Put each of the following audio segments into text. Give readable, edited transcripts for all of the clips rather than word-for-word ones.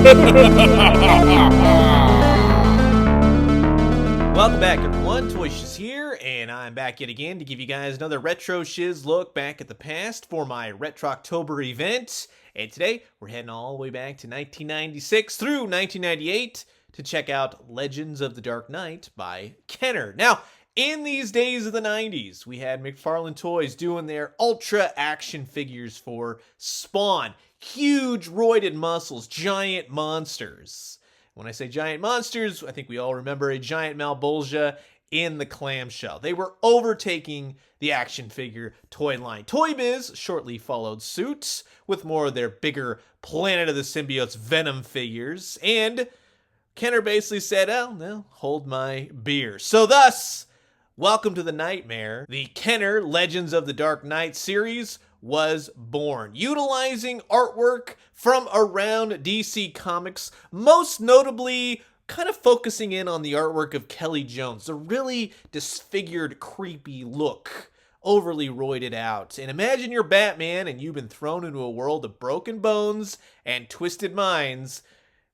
Welcome back, everyone. Toy Shiz here, and I'm back yet again to give you guys another Retro Shiz look back at the past for my Retro October event. And today, we're heading all the way back to 1996 through 1998 to check out Legends of the Dark Knight by Kenner. Now, in these days of the 90s, we had McFarlane Toys doing their ultra action figures for Spawn. Huge roided muscles, giant monsters. When I say giant monsters, I think we all remember a giant Malbolgia in the clamshell. They were overtaking the action figure toy line. Toy Biz shortly followed suit with more of their bigger Planet of the Symbiotes Venom figures. And Kenner basically said, oh, no, hold my beer. So thus, welcome to the nightmare. The Kenner Legends of the Dark Knight series was born, utilizing artwork from around DC Comics, most notably kind of focusing in on the artwork of Kelly Jones, the really disfigured, creepy look, overly roided out. And imagine you're Batman and you've been thrown into a world of broken bones and twisted minds.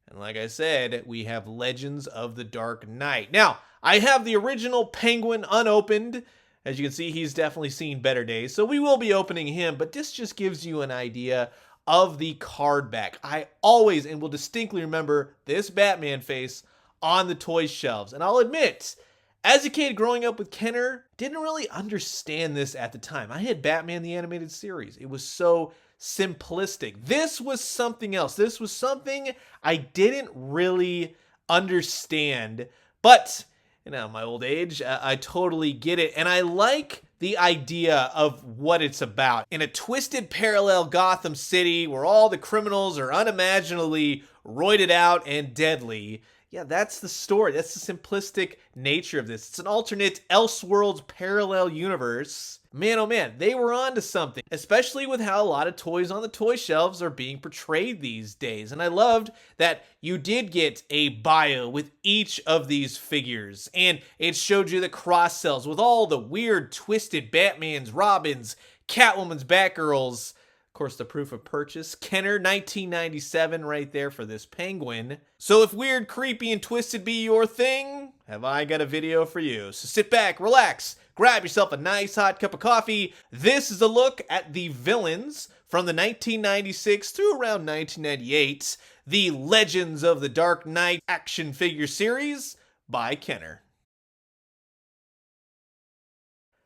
And like I said, we have Legends of the Dark Knight. Now, I have the original Penguin unopened. As you can see, he's definitely seen better days, so we will be opening him, but this just gives you an idea of the card back. I always and will distinctly remember this Batman face on the toy shelves, and I'll admit, as a kid growing up with Kenner, didn't really understand this at the time. I had Batman the Animated Series. It was so simplistic. This was something else. This was something I didn't really understand, but you know, my old age, I totally get it. And I like the idea of what it's about. In a twisted parallel Gotham City where all the criminals are unimaginably roided out and deadly. Yeah, that's the story. That's the simplistic nature of this. It's an alternate Elseworlds parallel universe. Man, oh man, they were onto something, especially with how a lot of toys on the toy shelves are being portrayed these days. And I loved that you did get a bio with each of these figures, and it showed you the cross-sells with all the weird, twisted Batmans, Robins, Catwoman's, Batgirls. Of course, the proof of purchase, Kenner 1997 right there for this Penguin. So if weird, creepy, and twisted be your thing, have I got a video for you. So sit back, relax, grab yourself a nice hot cup of coffee. This is a look at the Villians from the 1996 through around 1998, the Legends of the Dark Knight action figure series by Kenner.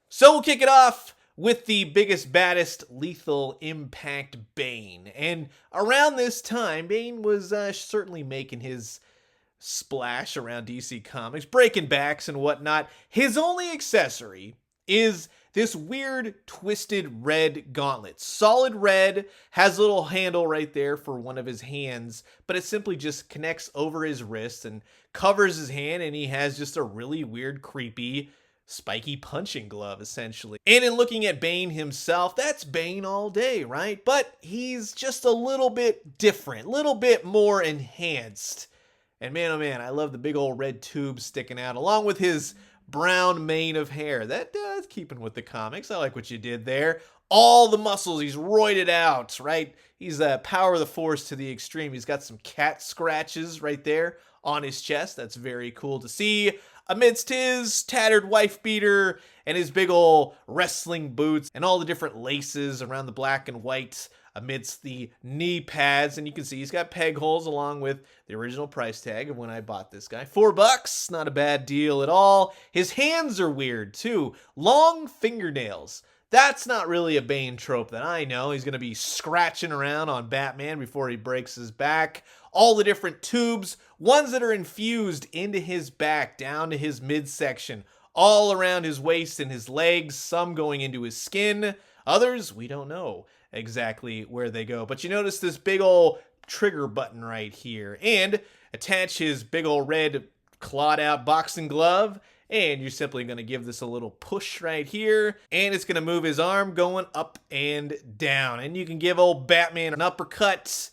So we'll kick it off with the biggest, baddest lethal impact Bane. And around this time, Bane was certainly making his splash around DC Comics, breaking backs and whatnot. His only accessory is this weird twisted red gauntlet. Solid red, has a little handle right there for one of his hands, but it simply just connects over his wrist and covers his hand, and he has just a really weird, creepy, spiky punching glove, essentially. And in looking at Bane himself, that's Bane all day, right? But he's just a little bit different, a little bit more enhanced. And man, oh man, I love the big old red tube sticking out, along with his brown mane of hair. That's keeping with the comics. I like what you did there. All the muscles, he's roided out, right? He's power of the force to the extreme. He's got some cat scratches right there on his chest. That's very cool to see. Amidst his tattered wife beater and his big ol' wrestling boots and all the different laces around the black and white amidst the knee pads. And you can see he's got peg holes along with the original price tag of when I bought this guy. $4, not a bad deal at all. His hands are weird too. Long fingernails. That's not really a Bane trope that I know. He's going to be scratching around on Batman before he breaks his back. All the different tubes, ones that are infused into his back, down to his midsection, all around his waist and his legs, some going into his skin. Others, we don't know exactly where they go. But you notice this big old trigger button right here. And attach his big old red clawed out boxing glove. And you're simply going to give this a little push right here. And it's going to move his arm going up and down. And you can give old Batman an uppercut.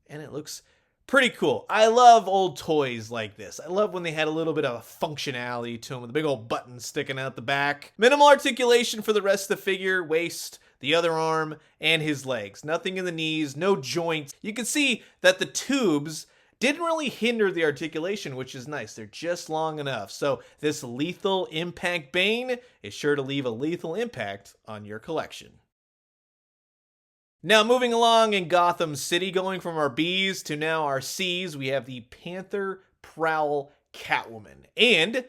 And it looks pretty cool. I love old toys like this. I love when they had a little bit of functionality to them with a big old button sticking out the back. Minimal articulation for the rest of the figure, waist, the other arm, and his legs. Nothing in the knees, no joints. You can see that the tubes didn't really hinder the articulation, which is nice. They're just long enough. So this Lethal Impact Bane is sure to leave a lethal impact on your collection. Now, moving along in Gotham City, going from our Bs to now our Cs, we have the Panther Prowl Catwoman. And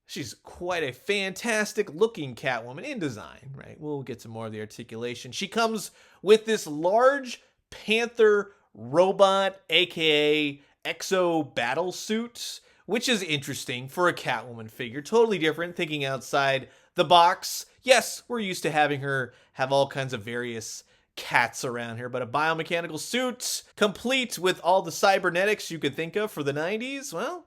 she's quite a fantastic looking Catwoman in design, right? We'll get to more of the articulation. She comes with this large Panther robot, aka Exo battle suit, which is interesting for a Catwoman figure. Totally different, thinking outside the box. Yes, we're used to having her have all kinds of various cats around here, but a biomechanical suit complete with all the cybernetics you could think of for the 90s, well,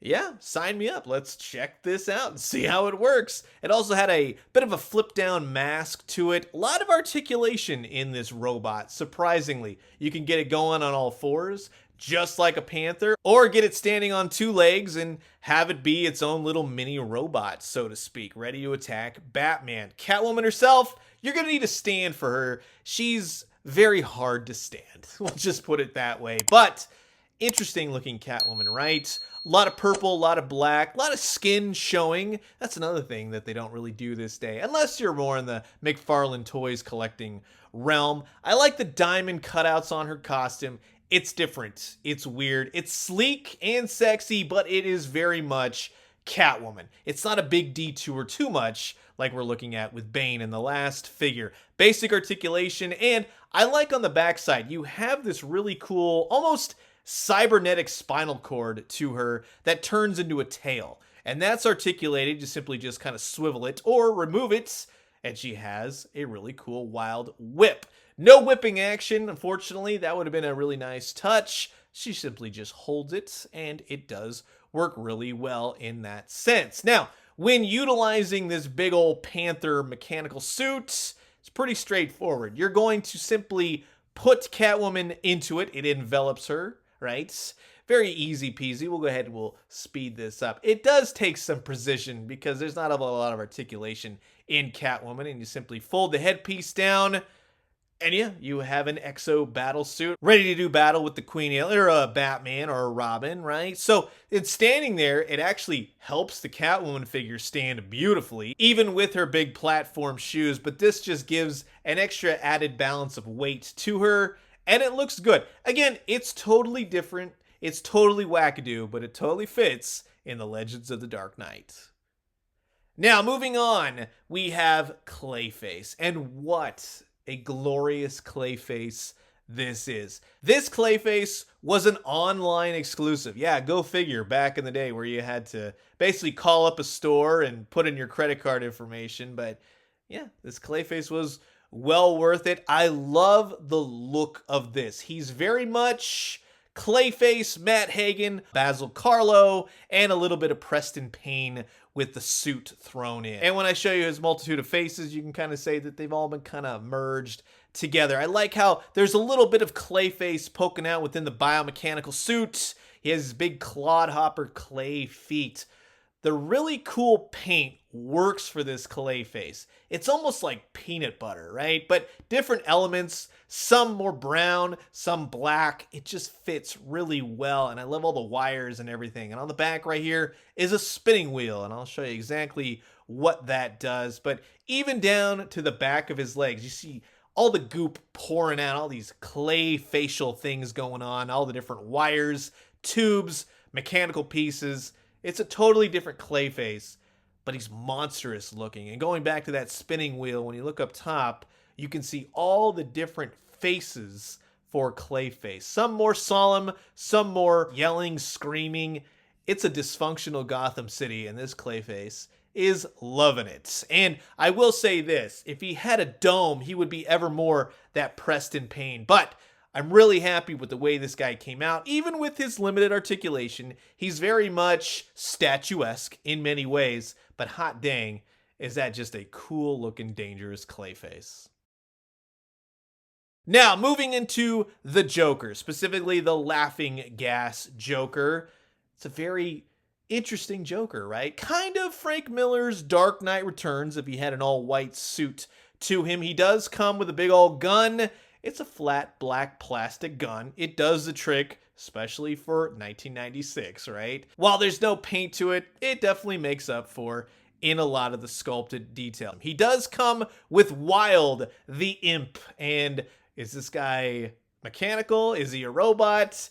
yeah, sign me up. Let's check this out and see how it works. It also had a bit of a flip down mask to it. A lot of articulation in this robot, surprisingly. You can get it going on all fours, just like a panther, or get it standing on two legs and have it be its own little mini robot, so to speak, ready to attack Batman. Catwoman herself, you're gonna need to stand for her. She's very hard to stand. We'll just put it that way. But interesting looking Catwoman, right? A lot of purple, a lot of black, a lot of skin showing. That's another thing that they don't really do this day, unless you're more in the McFarlane Toys collecting realm. I like the diamond cutouts on her costume. It's different. It's weird. It's sleek and sexy, but it is very much Catwoman. It's not a big detour too much like we're looking at with Bane in the last figure. Basic articulation, and I like on the backside, you have this really cool, almost cybernetic spinal cord to her that turns into a tail. And that's articulated. You simply just kind of swivel it or remove it, and she has a really cool wild whip. No whipping action, unfortunately. That would have been a really nice touch. She simply just holds it, and it does work really well in that sense. Now, when utilizing this big old Panther mechanical suit, it's pretty straightforward. You're going to simply put Catwoman into it. It envelops her, right? Very easy peasy. We'll go ahead and we'll speed this up. It does take some precision because there's not a lot of articulation in Catwoman, and you simply fold the headpiece down, and yeah, you have an Exo battle suit ready to do battle with the Queen or a Batman or a Robin, right? So it's standing there. It actually helps the Catwoman figure stand beautifully, even with her big platform shoes. But this just gives an extra added balance of weight to her, and it looks good. Again, it's totally different. It's totally wackadoo, but it totally fits in the Legends of the Dark Knight. Now, moving on, we have Clayface, and what a glorious Clayface this is. This Clayface was an online exclusive. Yeah, go figure, back in the day where you had to basically call up a store and put in your credit card information. But yeah, this Clayface was well worth it. I love the look of this. He's very much Clayface, Matt Hagen, Basil Carlo, and a little bit of Preston Payne with the suit thrown in. And when I show you his multitude of faces, you can kind of say that they've all been kind of merged together. I like how there's a little bit of Clayface poking out within the biomechanical suit. He has big clodhopper clay feet. The really cool paint works for this Clayface. It's almost like peanut butter, right? But different elements, some more brown, some black. It just fits really well, and I love all the wires and everything. And on the back right here is a spinning wheel, and I'll show you exactly what that does. But even down to the back of his legs, you see all the goop pouring out, all these clay facial things going on, all the different wires, tubes, mechanical pieces. It's a totally different Clayface, but he's monstrous looking. And going back to that spinning wheel, when you look up top, you can see all the different faces for Clayface. Some more solemn, some more yelling, screaming. It's a dysfunctional Gotham City, and this Clayface is loving it. And I will say this, if he had a dome, he would be ever more that Preston Payne. But I'm really happy with the way this guy came out. Even with his limited articulation, he's very much statuesque in many ways, but hot dang, is that just a cool looking dangerous Clayface. Now, moving into the Joker, specifically the Laughing Gas Joker. It's a very interesting Joker, right? Kind of Frank Miller's Dark Knight Returns if he had an all-white suit to him. He does come with a big old gun It's a flat black plastic gun. It does the trick, especially for 1996, right? While there's no paint to it, it definitely makes up for in a lot of the sculpted detail. He does come with Wild the Imp. And is this guy mechanical? Is he a robot?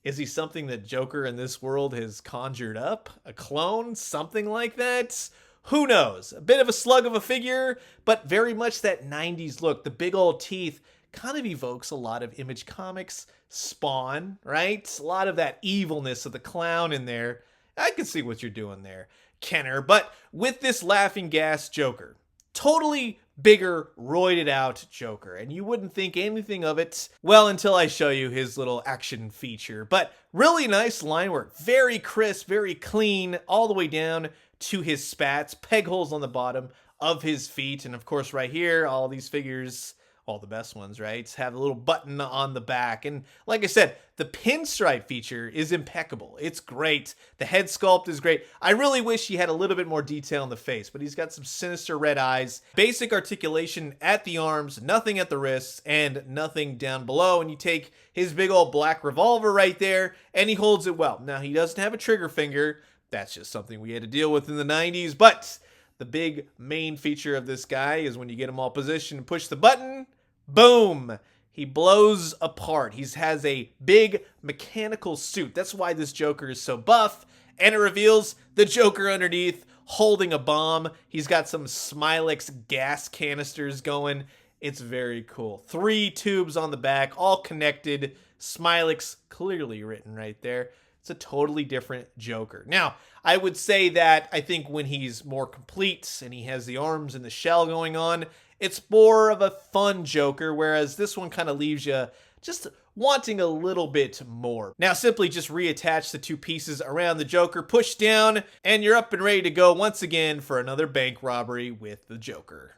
Is he something that Joker in this world has conjured up? A clone? Something like that? Who knows? A bit of a slug of a figure, but very much that 90s look. The big old teeth kind of evokes a lot of Image Comics Spawn, right? A lot of that evilness of the clown in there. I can see what you're doing there, Kenner. But with this laughing gas Joker, totally bigger, roided out Joker, and you wouldn't think anything of it, well, until I show you his little action feature. But really nice line work, very crisp, very clean, all the way down to his spats, peg holes on the bottom of his feet, and of course right here, all these figures, all the best ones, right, have a little button on the back. And like I said, the pinstripe feature is impeccable. It's great. The head sculpt is great. I really wish he had a little bit more detail in the face, but he's got some sinister red eyes, basic articulation at the arms, nothing at the wrists, and nothing down below. And you take his big old black revolver right there, and he holds it well. Now, he doesn't have a trigger finger. That's just something we had to deal with in the 90s, but the big main feature of this guy is when you get him all positioned and push the button, boom, he blows apart. He has a big mechanical suit. That's why this Joker is so buff, and it reveals the Joker underneath holding a bomb. He's got some Smilex gas canisters going. It's very cool. 3 tubes on the back, all connected. Smilex clearly written right there. It's a totally different Joker. Now, I would say that I think when he's more complete and he has the arms and the shell going on, it's more of a fun Joker, whereas this one kind of leaves you just wanting a little bit more. Now, simply just reattach the 2 pieces around the Joker, push down, and you're up and ready to go once again for another bank robbery with the Joker.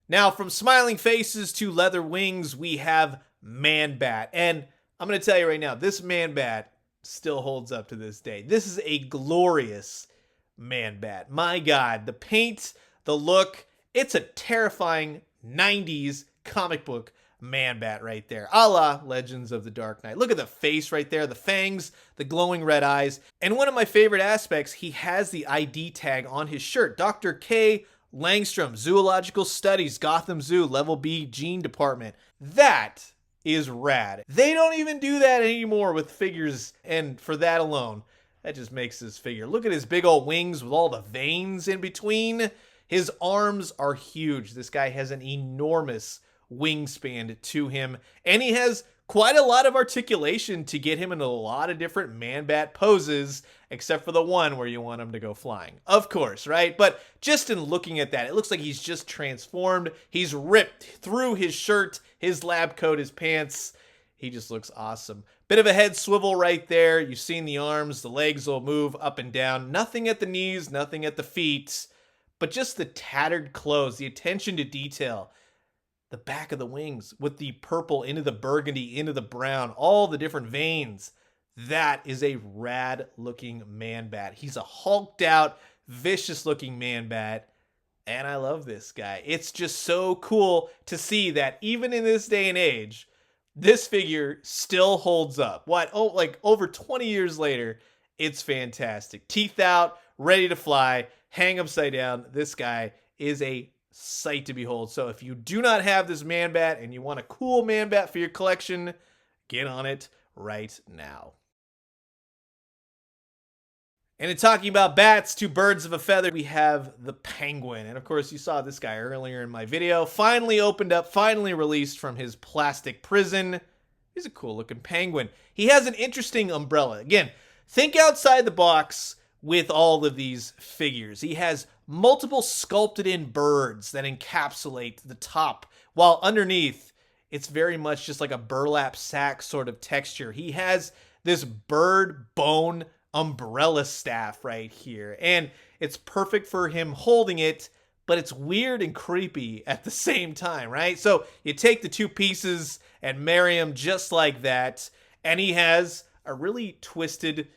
Now, from smiling faces to leather wings, we have Man-Bat. And I'm going to tell you right now, this Man-Bat still holds up to this day. This is a glorious Man-Bat. My God, the paint, the look, it's a terrifying 90s comic book Man-Bat right there, a la Legends of the Dark Knight. Look at the face right there, the fangs, the glowing red eyes. And one of my favorite aspects, he has the ID tag on his shirt. Dr. K. Langstrom, Zoological Studies, Gotham Zoo, Level B Gene Department. That is rad. They don't even do that anymore with figures, and for that alone, that just makes this figure. Look at his big old wings with all the veins in between. His arms are huge. This guy has an enormous wingspan to him, and he has quite a lot of articulation to get him in a lot of different Man-Bat poses, except for the one where you want him to go flying. Of course, right? But just in looking at that, it looks like he's just transformed. He's ripped through his shirt, his lab coat, his pants. He just looks awesome. Bit of a head swivel right there. You've seen the arms. The legs will move up and down. Nothing at the knees, nothing at the feet. But just the tattered clothes, the attention to detail. The back of the wings with the purple into the burgundy, into the brown, all the different veins. That is a rad looking Man-Bat. He's a hulked out, vicious looking Man-Bat. And I love this guy. It's just so cool to see that even in this day and age, this figure still holds up. What? Oh, like over 20 years later, it's fantastic. Teeth out, ready to fly, hang upside down. This guy is a sight to behold. So if you do not have this Man-Bat and you want a cool Man-Bat for your collection, get on it right now. And in talking about bats, 2 birds of a feather, we have the Penguin. And of course, you saw this guy earlier in my video. Finally opened up, finally released from his plastic prison. He's a cool looking penguin. He has an interesting umbrella. Again, think outside the box with all of these figures. He has multiple sculpted in birds that encapsulate the top, while underneath, it's very much just like a burlap sack sort of texture. He has this bird bone umbrella staff right here, and it's perfect for him holding it, but it's weird and creepy at the same time, right? So you take the 2 pieces and marry them just like that, and he has a really twisted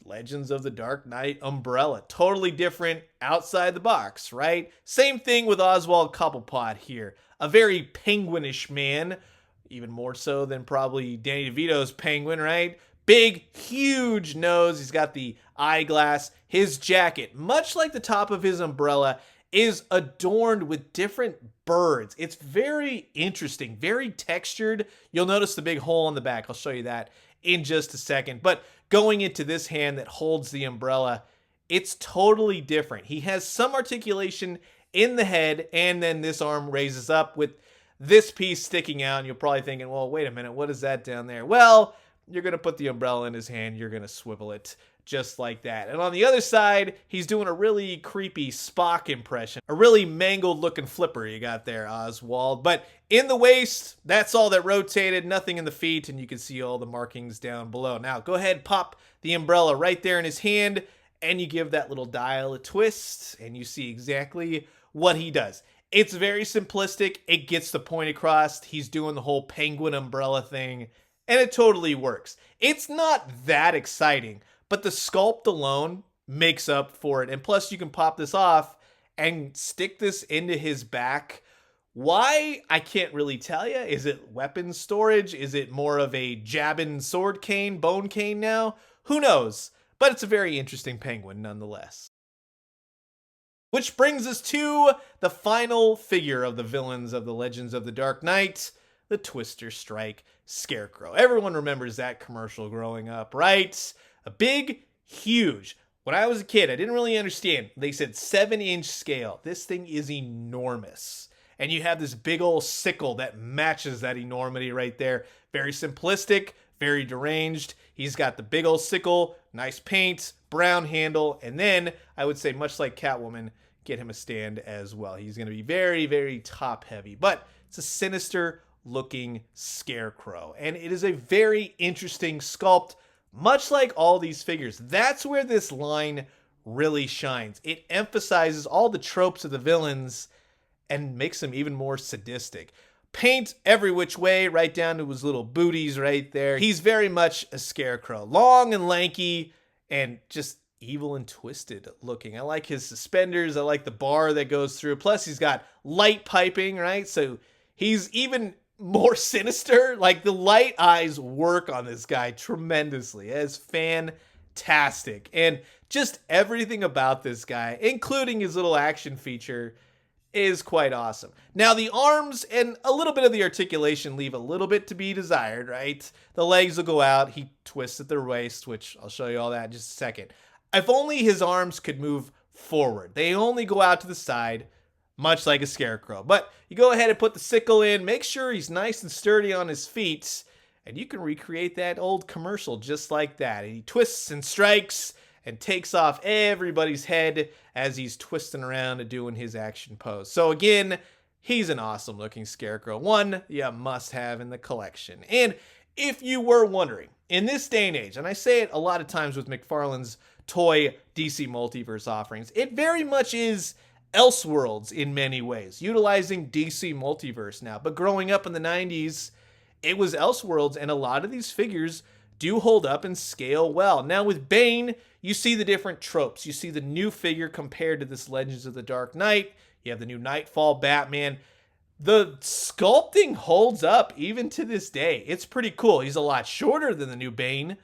Legends of the Dark Knight umbrella. Totally different outside the box, right? Same thing with Oswald Cobblepot here. a very penguinish man, even more so than probably Danny DeVito's penguin, right? Big, huge nose. He's got the eyeglass. His jacket, much like the top of his umbrella, is adorned with different birds. It's very interesting, very textured. You'll notice the big hole in the back. I'll show you that in just a second. But going into this hand that holds the umbrella, it's totally different. He has some articulation in the head, and then this arm raises up with this piece sticking out. And you're probably thinking, well, wait a minute, what is that down there? Well, you're going to put the umbrella in his hand. You're going to swivel it just like that. And on the other side, he's doing a really creepy Spock impression. A really mangled looking flipper you got there, Oswald. But in the waist, that's all that rotated, nothing in the feet, and you can see all the markings down below. Now, go ahead, pop the umbrella right there in his hand, and you give that little dial a twist, and you see exactly what he does. It's very simplistic. It gets the point across. He's doing the whole penguin umbrella thing, and it totally works. It's not that exciting, but the sculpt alone makes up for it. And plus, you can pop this off and stick this into his back. Why? I can't really tell you. Is it weapon storage? Is it more of a jabbing sword cane, bone cane now? Who knows? But it's a very interesting penguin nonetheless. Which brings us to the final figure of the villains of the Legends of the Dark Knight, the Twister Strike Scarecrow. Everyone remembers that commercial growing up, right? A big, huge. When I was a kid, I didn't really understand. They said 7-inch scale. This thing is enormous. And you have this big old sickle that matches that enormity right there. Very simplistic, very deranged. He's got the big old sickle, nice paint, brown handle, and then, I would say much like Catwoman, get him a stand as well. He's going to be very, very top heavy. But it's a sinister looking scarecrow. And it is a very interesting sculpt, much like all these figures. That's where this line really shines. It emphasizes all the tropes of the villains and makes them even more sadistic. Paint every which way, right down to his little booties right there. He's very much a scarecrow. Long and lanky and just evil and twisted looking. I like his suspenders. I like the bar that goes through. Plus, he's got light piping, right? So he's even more sinister. Like, the light eyes work on this guy tremendously. It's fantastic. And just everything about this guy, including his little action feature, is quite awesome. Now, the arms and a little bit of the articulation leave a little bit to be desired, right? The legs will go out. He twists at the waist, which I'll show you all that in just a second. If only his arms could move forward. They only go out to the side, much like a scarecrow. But you go ahead and put the sickle in. Make sure he's nice and sturdy on his feet, and you can recreate that old commercial just like that. And he twists and strikes and takes off everybody's head as he's twisting around and doing his action pose. So again, he's an awesome looking scarecrow. One you must have in the collection. And if you were wondering, in this day and age, and I say it a lot of times with McFarlane's toy DC Multiverse offerings, it very much is Elseworlds in many ways, utilizing DC Multiverse now. But growing up in the 90s, it was Elseworlds, and a lot of these figures do hold up and scale well. Now with Bane, you see the different tropes. You see the new figure compared to this Legends of the Dark Knight. You have the new Nightfall Batman. The sculpting holds up even to this day. It's pretty cool. He's a lot shorter than the new Bane,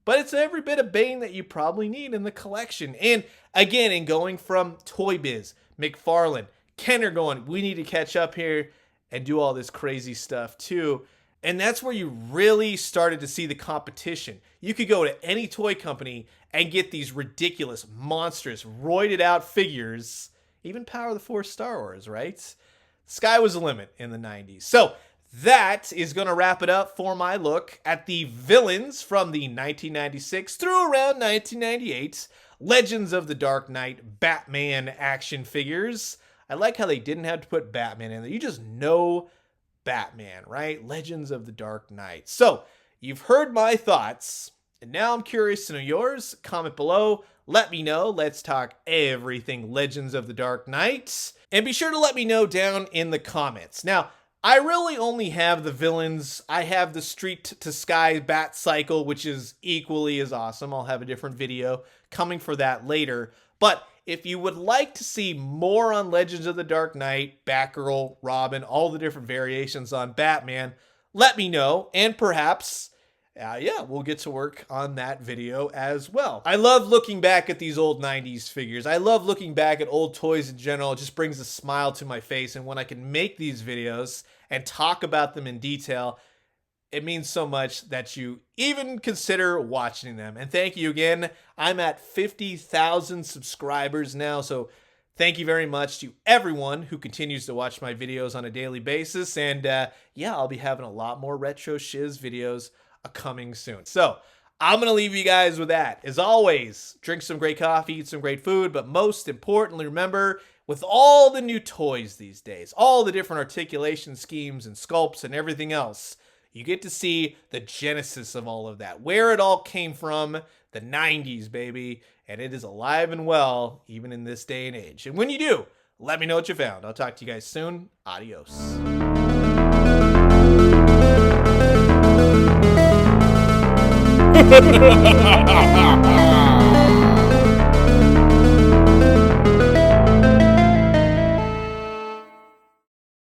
but it's every bit of Bane that you probably need in the collection. And again, in going from Toy Biz, McFarlane, Kenner going, we need to catch up here and do all this crazy stuff too. And that's where you really started to see the competition. You could go to any toy company and get these ridiculous, monstrous, roided out figures. Even Power of the Force Star Wars, right? Sky was the limit in the 90s. So that is going to wrap it up for my look at the villains from the 1996 through around 1998 Legends of the Dark Knight Batman action figures. I like how they didn't have to put Batman in there. You just know Batman, right? Legends of the Dark Knight. So you've heard my thoughts, and now I'm curious to know yours. Comment below. Let me know. Let's talk everything Legends of the Dark Knight. And be sure to let me know down in the comments. Now, I really only have the villains. I have the Street to Sky Bat Cycle, which is equally as awesome. I'll have a different video coming for that later. But if you would like to see more on Legends of the Dark Knight, Batgirl, Robin, all the different variations on Batman, let me know, and perhaps we'll get to work on that video as well. I love looking back at these old 90s figures. I love looking back at old toys in general. It just brings a smile to my face. And when I can make these videos and talk about them in detail, it means so much that you even consider watching them. And thank you again. I'm at 50,000 subscribers now, so thank you very much to everyone who continues to watch my videos on a daily basis. And I'll be having a lot more Retro Shiz videos coming soon. So I'm going to leave you guys with that. As always, drink some great coffee, eat some great food, but most importantly, remember, with all the new toys these days, all the different articulation schemes and sculpts and everything else, you get to see the genesis of all of that, where it all came from, the 90s, baby, and it is alive and well, even in this day and age. And when you do, let me know what you found. I'll talk to you guys soon. Adios. Ha ha ha ha ha!